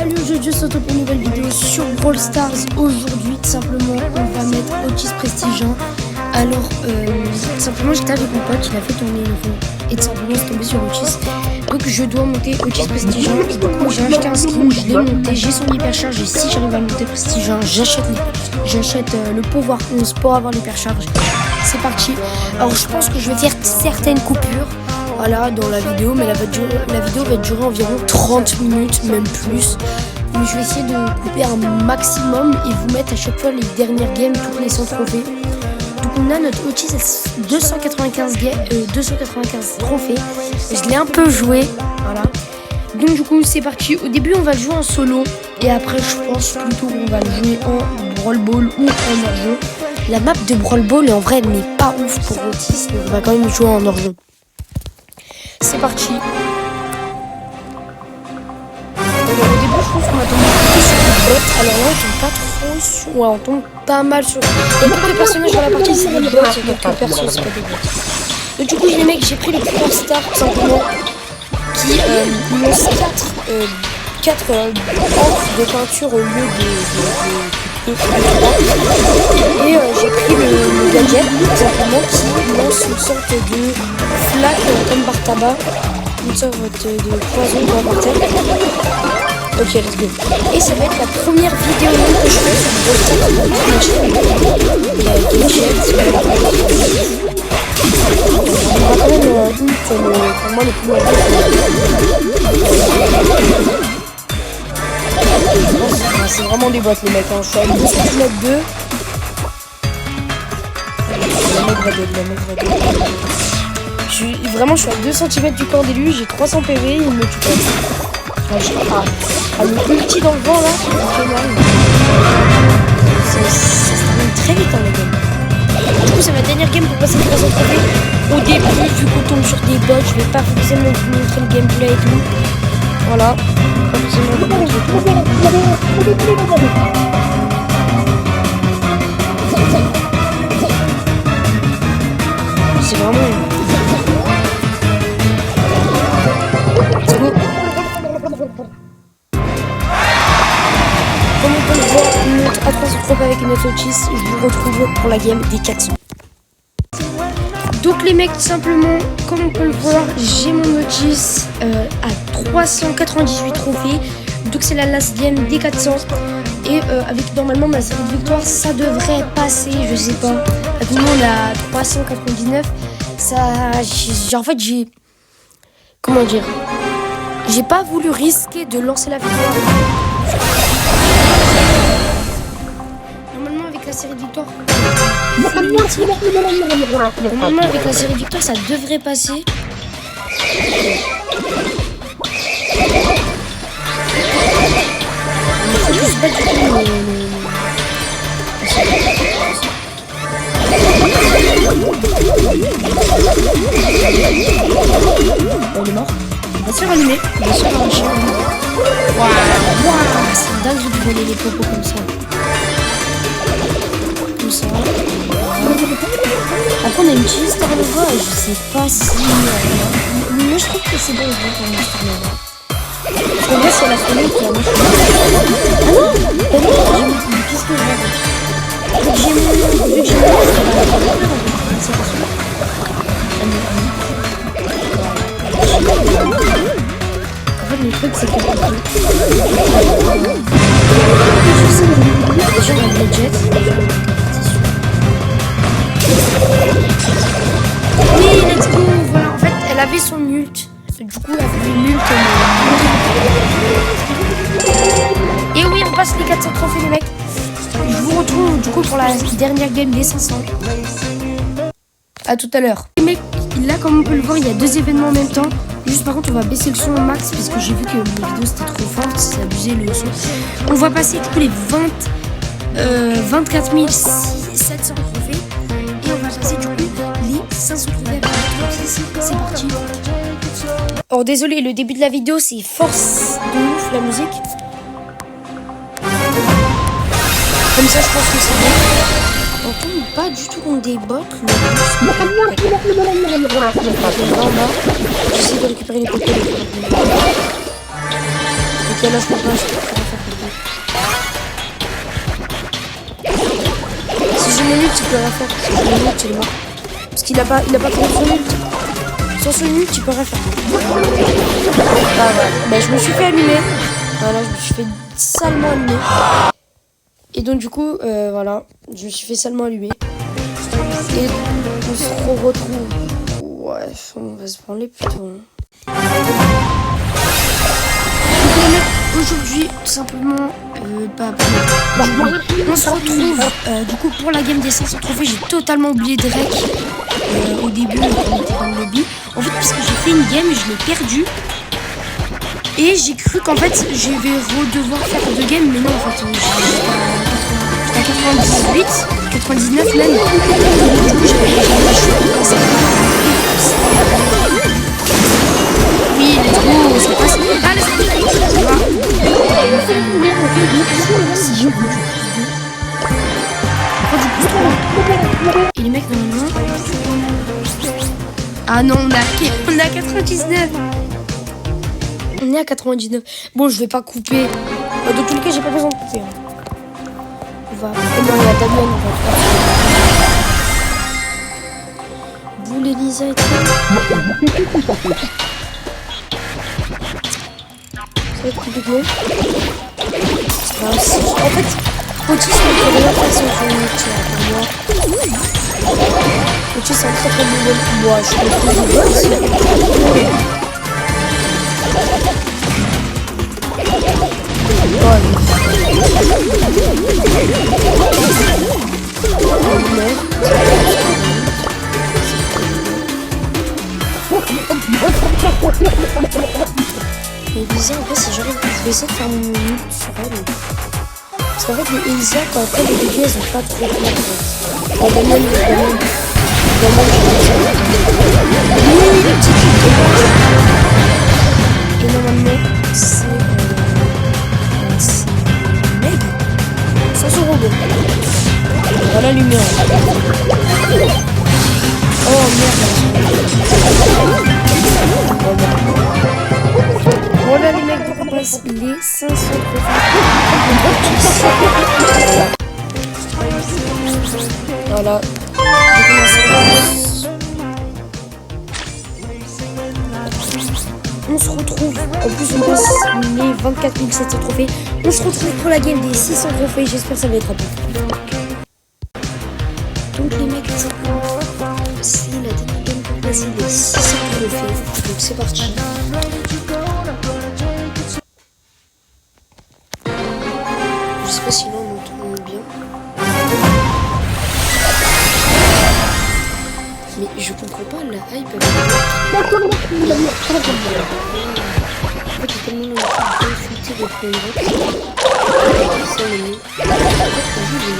Salut, je saute pour une nouvelle vidéo sur Brawl Stars. Aujourd'hui, tout simplement, on va mettre Otis Prestige 1. Alors, simplement, j'étais avec mon pote, il a fait tourner une fois. Et tout simplement, c'est tombé sur Otis. Donc, je dois monter Otis Prestige 1. Et donc, j'ai acheté un skin, je l'ai monté, j'ai son hypercharge. Et si j'arrive à le monter Prestige 1, j'achète le pouvoir 11 pour avoir l'hypercharge. C'est parti. Alors, je pense que je vais faire certaines coupures. Voilà, dans la vidéo, mais la vidéo va durer environ 30 minutes, même plus. Mais je vais essayer de couper un maximum et vous mettre à chaque fois les dernières games, toutes les 100 trophées. Donc on a notre Otis 295 trophées. Je l'ai un peu joué, voilà. Donc du coup c'est parti. Au début on va le jouer en solo et après je pense plutôt qu'on va le jouer en Brawl Ball ou en hors-jeu. La map de Brawl Ball en vrai elle n'est pas ouf pour Otis, mais on va quand même jouer en hors-jeu. C'est parti. Alors, au début, je trouve qu'on va tomber sur des bots. Alors là, on tombe pas trop sur. Ouais, on tombe pas mal sur. Il y a quelques personnages dans la partie, c'est des bots. Il y a quelques persos, c'est pas des bots. Donc, du coup, les mecs, j'ai pris les Cooper Stars tout simplement. Qui lancent 4 encres de peinture au lieu de et j'ai pris le gadget tout simplement qui lance une sorte de flaque comme par tabac, une sorte de poison dans ma tête. Ok, let's go. Et ça va être la première vidéo que je fais sur ma chaîne. Il y a gadget, on va quand même pour moi le plus c'est vraiment des boîtes les mecs, hein. Je suis à 2 cm 2. Vraiment je suis à 2 cm du corps d'élu, j'ai 300 PV, il me tue pas. Le ulti dans le vent là, ça se termine très vite en la game. Du coup c'est ma dernière game pour passer les 300 PV. Au début vu qu'on tombe sur des bots, je vais pas forcément vous montrer le gameplay et tout. Voilà. C'est vraiment... Let's go. Comme on peut le voir, on monte à 300 troupes avec une Otis. Je vous retrouve pour la game des 400. Donc les mecs, tout simplement, comme on peut le voir, j'ai mon Otis à 398 trophées. Donc c'est la last game des 400. Et avec normalement ma série de victoires, ça devrait passer, je sais pas. Actuellement on est à 399. En fait j'ai... Comment dire? J'ai pas voulu risquer de lancer la victoire. Normalement avec la série de victoires... Normalement avec la série de victoires ça devrait passer. Il faut juste battre du coup on est mort. Il va se faire allumer. Il va se faire arracher. Waouh, c'est dingue de voler les popos comme ça. Comme ça. Après on a une petite Star Nova. Je sais pas si... Mais je trouve que c'est bon de jouer comme une Star Nova. Parce qu'en vrai c'est la famille qui a mis. Ah non, t'as vu, j'ai mis une piste verte. Donc j'ai mis... C'est pas sûr. En fait le truc c'est que... Je sais que déjà on a le jet. Oui, let's go. Voilà, en fait elle avait son ult. Du coup, elle avait une ult. Et oui, on passe les 400 trophées, les mecs. Je vous retrouve du coup pour la dernière game des 500. A tout à l'heure. Les mecs, là, comme on peut le voir, il y a 2 événements en même temps. Juste par contre, on va baisser le son au max parce que j'ai vu que la vidéo c'était trop forte, c'est abusé le son. On va passer du coup les 24 700 trophées. Et on va passer du coup les 500 trophées. C'est parti. Alors désolé, le début de la vidéo c'est force de ouf la musique. Comme ça je pense que c'est bien. On tombe pas du tout contre des bots. J'essaie de récupérer les poteaux. Ok, là je peux pas, si je m'émute, il peut rien faire. Si je m'émute, il est mort. Parce qu'il a pas trouvé son ult. Sans son ult, il peut rien faire. Ah voilà. Bah, je me suis fait allumer. Voilà, je me suis fait salement allumer. Et donc du coup, voilà, je me suis fait salement allumer. Et on se retrouve. Ouais, on va se branler plutôt. Aujourd'hui, tout simplement, on se retrouve du coup pour la game des 500 trophées. J'ai totalement oublié Drake au début quand on était dans le lobby. En fait, puisque j'ai fait une game, je l'ai perdu. Et j'ai cru qu'en fait, je vais devoir faire deux games, mais non, en fait, j'étais à 98, 99 même. Du coup, oui, let's go, ça passe. Ah, let's go. Si je veux et les mecs, normalement. Ah non, on a 99. On est à 99. Bon, je vais pas couper. Dans tous les cas, j'ai pas besoin de couper. On va. Comment il y a Damien, on va faire. Boule Elisa et tout. Ça va être compliqué. En fait, Potis, on peut rien faire sans jouer une ulti pour moi. Potis, c'est un très très bon bol. Moi, je suis pas trop bon aussi. Et Elisa, en fait, si j'arrive, je vais essayer de faire mon ult sur elle. Parce qu'en fait, les Elisa, quand après les dégâts, elles ont pas trop clair. En fait. Et normalement, c'est Meg. 500 robots. Voilà la lumière. Oh merde. Voilà les mecs, on passe les 500 voilà. On se retrouve, en plus on passe les 24 700 trophées. On se retrouve pour la game des 600 trophées, j'espère que ça va être rapide. Donc les mecs, c'est la dernière game pour passer les 600 trophées. Donc c'est parti. Je sais pas si là on entend bien. Mais je comprends pas la hype avec en fait, il y a tellement de insulté de Playrock. Ça me met. En fait, quand je joue,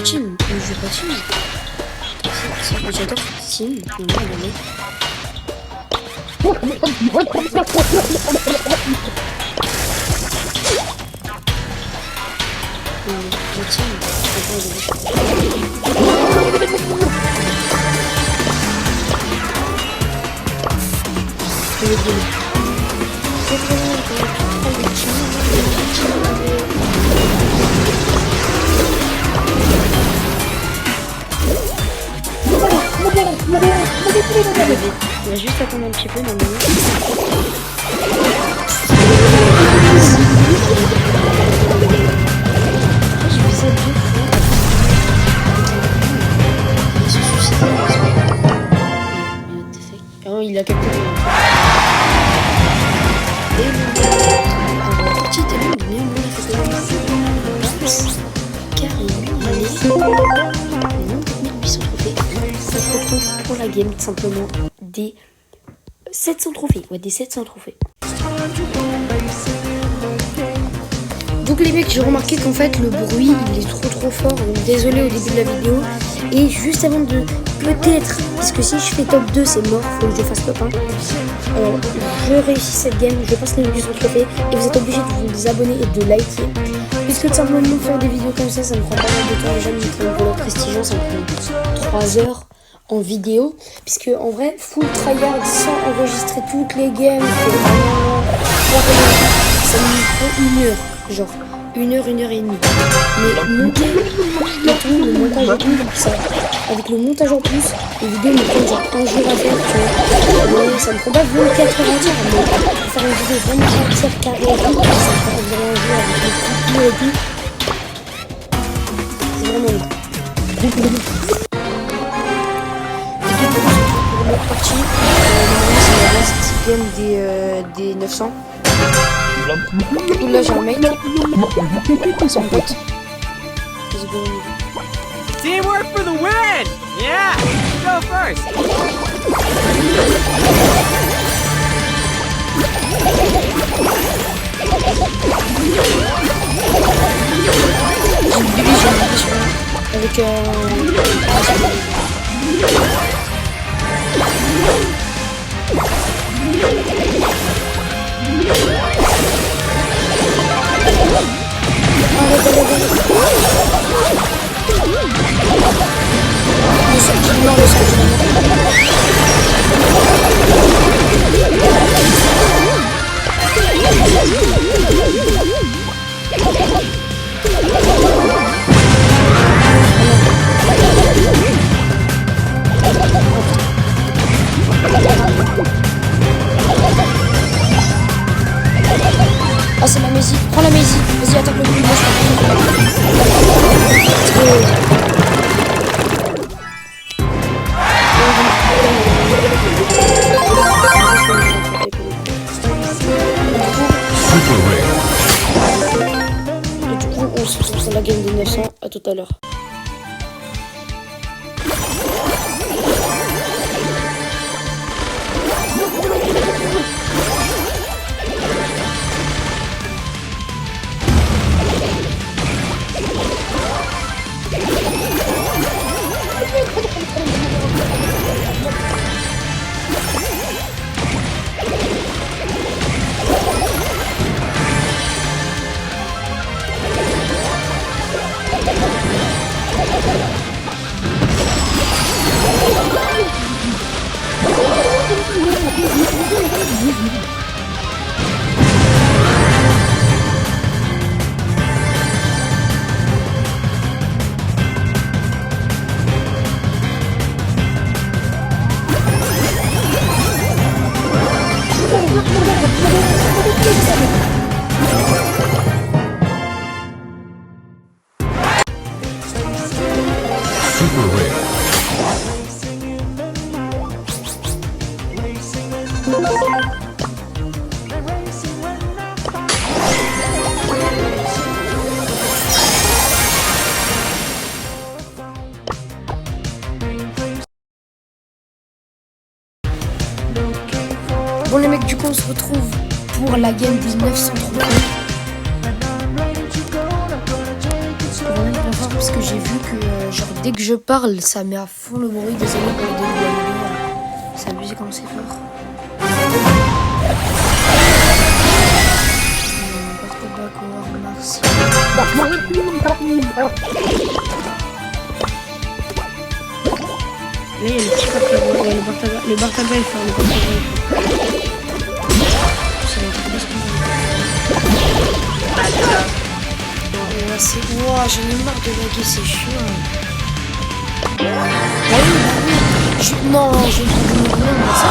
team, je joue pas team. J'adore team, mais moi le mec. Le team, on va juste attendre un petit peu normalement. J'ai fait ça deux fois. a quelques jours. Et un petit élément de néo, on a fait car il y a les 800 trophées. Ça se retrouve pour la game tout simplement des 700 trophées. Ouais, des 700 trophées. Donc les mecs, j'ai remarqué qu'en fait le bruit il est trop fort, donc désolé au début de la vidéo. Et juste avant de peut-être, parce que si je fais top 2 c'est mort, faut que je fasse top 1. Je réussis cette game, je passe les 800 trophées et vous êtes obligés de vous abonner et de liker. Puisque tout simplement faire des vidéos comme ça me prend pas mal de temps. Déjà de mettre un voleur prestigieux, ça me prend 3 heures en vidéo. Puisque en vrai, full tryhard sans enregistrer toutes les games, ça me prend 1 heure. Genre 1 heure, 1 heure et demie. Mais monter, mettons le montage en plus, ça, avec le montage en plus, les vidéos me prennent genre 1 jour à faire, tu vois. Mais ça me prend pas 24 heures entières, mais pour faire une vidéo vraiment entière, carrée et tout, ça me prend environ 1 jour avec les coupures et tout. C'est vraiment long. Et du coup, pour notre partie, normalement c'est la last game des 900. Là j'ai un mec, son pote. Teamwork for the win! Yeah! Go first! J'ai une division avec ah c'est la Messi, prends la Messi, vas-y attaque le coup, et du coup on se retrouve sur la game des 900, à tout à l'heure. Bon les mecs, du coup on se retrouve pour la game des 900 trophées. Parce que j'ai vu que genre dès que je parle ça met à fond le bruit. Désolé pour le début de la vidéo. C'est abusé comme c'est fort. Merci. Là il y a le petit porte-bagages, ouais, le porte-bagages, il fait le porte-bagages. Wow, j'en ai marre de laguer, c'est chiant. Ah oui, non, je vais me rien, mais ça.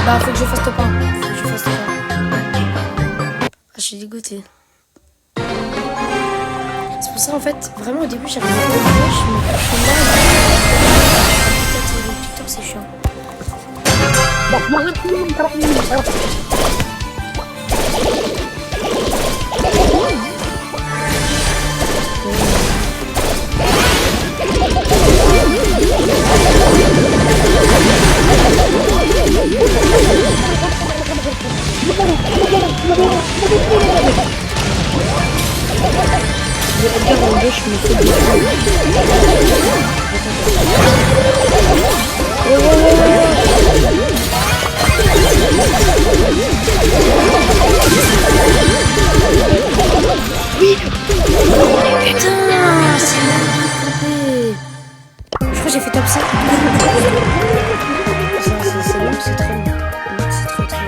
Bah, faut que je fasse top 1. Faut que je fasse top 1. Ah, je suis dégoûtée. C'est pour ça, en fait, vraiment, au début, j'avais pas de flash, mais je suis là. Peut-être le TikTok, c'est chiant. Regarde en gauche, je me fais des oui. Putain, c'est mal trompé. Je crois que j'ai fait top 5. C'est long, c'est très long. C'est très très long.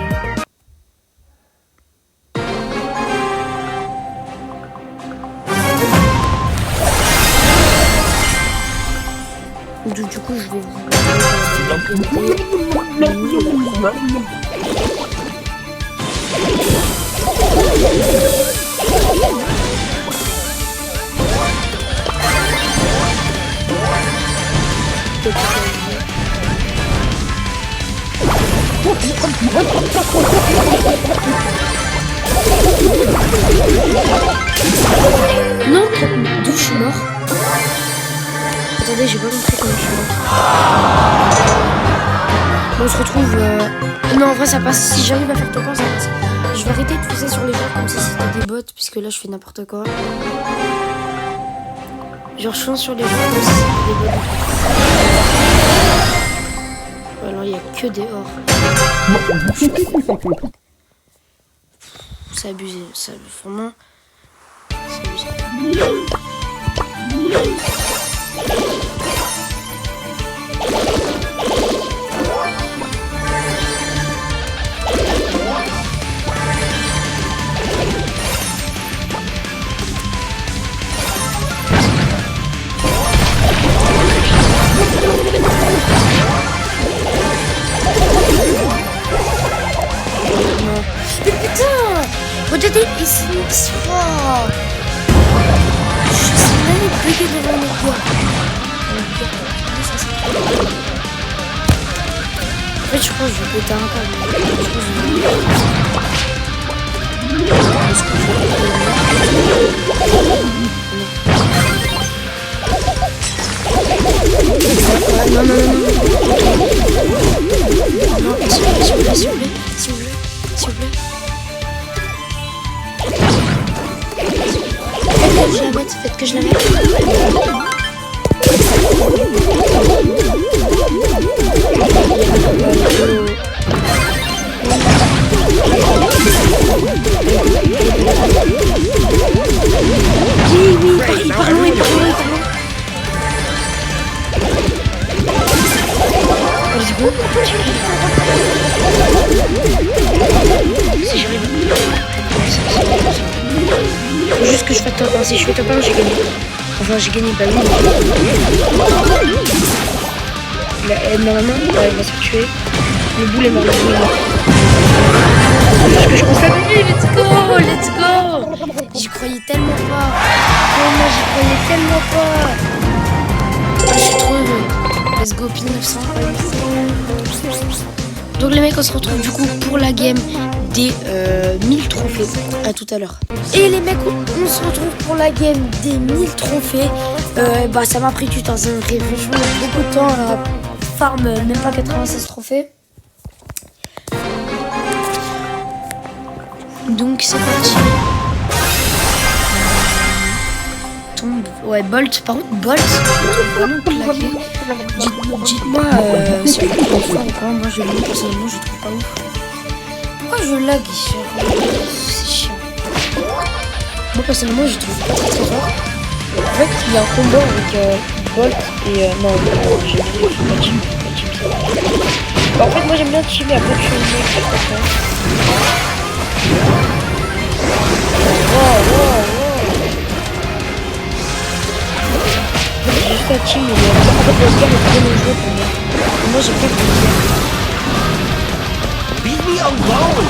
Du coup, je vais non, d'où je suis mort. Attendez, j'ai pas compris comment je suis mort. Bon, on se retrouve. Non, en vrai, ça passe. Si j'arrive à faire tout le temps, ça passe. Je vais arrêter de pousser sur les gens comme si c'était des bots, puisque là, je fais n'importe quoi. Genre, je lance sur les gens comme si c'était des bots. Alors, il n'y a que des ors. C'est abusé. Ça, vraiment, c'est abusé. Mais putain! Regardez, ici, c'est fort! Je suis même bugué devant le gars. En fait, je crois que je vais péter un câble. Non, non, non, non. Non, s'il vous plaît, s'il vous plaît, s'il vous plaît, s'il vous plaît. Faites que je la mette, Oui, il part loin. Let's go. Si j'arrive. Faut juste que je fasse top 1. Si je fais top 1, j'ai gagné. Enfin, j'ai gagné, bah oui. Normalement, il va se tuer. Le boule est mort, le boule est mort. Parce que je pense la nuit, let's go. J'y croyais tellement pas. Moi, j'y croyais tellement pas. Je suis trop heureux. Let's go, pin 900. Donc les mecs, on se retrouve du coup pour la game des 1000 trophées. À tout à l'heure. Et les mecs, on se retrouve pour la game des 1000 trophées. Bah ça m'a pris du temps, ça m'a pris franchement beaucoup de temps à farm, même pas 96 trophées. Donc c'est parti. Tombe. Ouais, Bolt. Par contre, Bolt, je vraiment claqué. Dites-moi si vous trouvez fort ou pas. Moi, je le personnellement, je trouve pas ouf. Pourquoi je lag ici? C'est chiant. Moi, personnellement, je trouve pas très fort. En fait, il y a un combat avec Bolt et... non, j'ai pas team. Bah, en fait, moi, j'aime bien teamer. Après, je suis le mec, c'est pas ça. Wow. J'ai juste un team, mais en fait, le gars est très bon jeu pour moi. Moi, j'ai pas de gars. Leave me alone!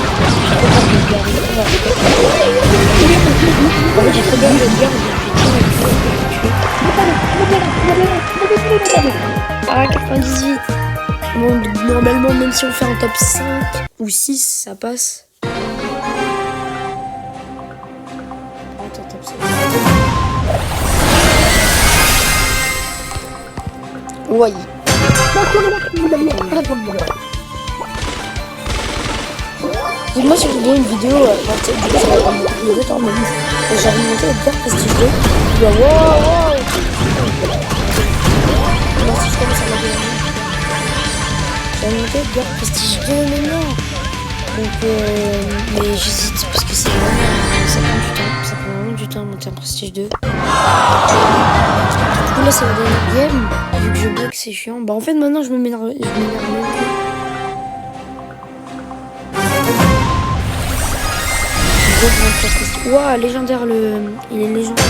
En fait, j'ai trop bien le gars, on a fait team avec lui. Ah, 98. Bon, normalement, même si on fait un top 5 ou 6, ça passe. Attends, top 5. Ouais. Moi si je voulais une vidéo, du coup ça va prendre beaucoup de temps, mais j'avais monté Edgar Prestigieux. Je dis wow. Moi si je commence à m'amuser. J'avais monté Edgar Prestigieux, mais non. Donc mais j'hésite parce que c'est vraiment, ça prend vraiment du temps à monter un Prestige 2. Du coup là c'est la dernière game, vu que je bloque c'est chiant. Bah en fait maintenant je m'énerve même plus. Ouah, légendaire il est légendaire.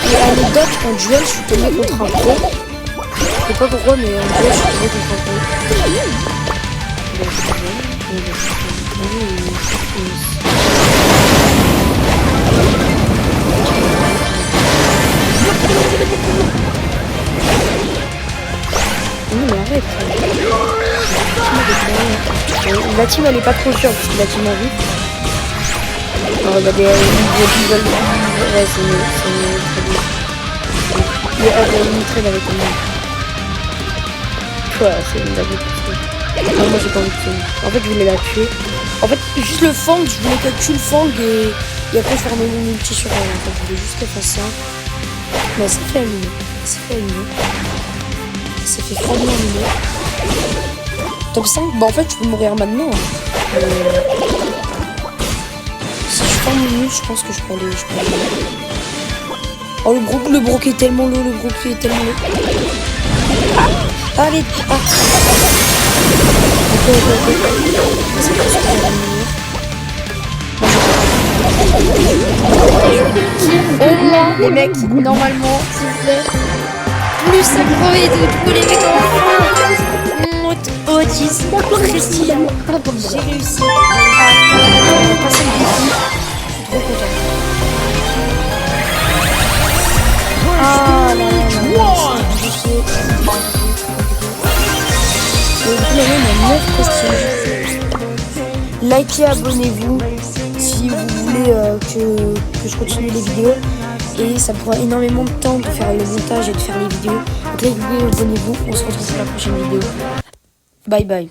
Et anecdote, en duel, je suis tombé contre un pro. Je sais pas pourquoi, mais en duel, je suis tombé contre un pro. Non mais arrête. La team elle est pas trop sûre parce que la team arrive. Alors regardez, ouais, c'est une trade avec un mec. Ouais, c'est une blague. Non, moi j'ai pas envie de tuer. En fait je voulais la tuer. En fait juste le fang, je voulais qu'elle tue le fang et après je fermais mon ulti sur elle. En fait je voulais juste qu'elle fasse ça. Mais elle s'est fait allumer. Elle s'est fait froidement allumer. Top 5, bah en fait je peux mourir maintenant. Si je ferme mon ult, je pense que je peux aller. Oh le broc est tellement low, Ah, allez, ah. Ok. C'est pas sûr qu'on va mourir. Au moins, les mecs, normalement, s'il vous plaît. Plus ça crever de tous les mecs en Otis, Prestige, j'ai réussi à passer le défi. Je suis trop content. Ah là là là, on a 9 prestiges. Likez, abonnez-vous si vous voulez que je continue les vidéos. Et ça prend énormément de temps de faire le montage et de faire les vidéos. Donc likez, abonnez-vous, on se retrouve pour la prochaine vidéo. Bye bye.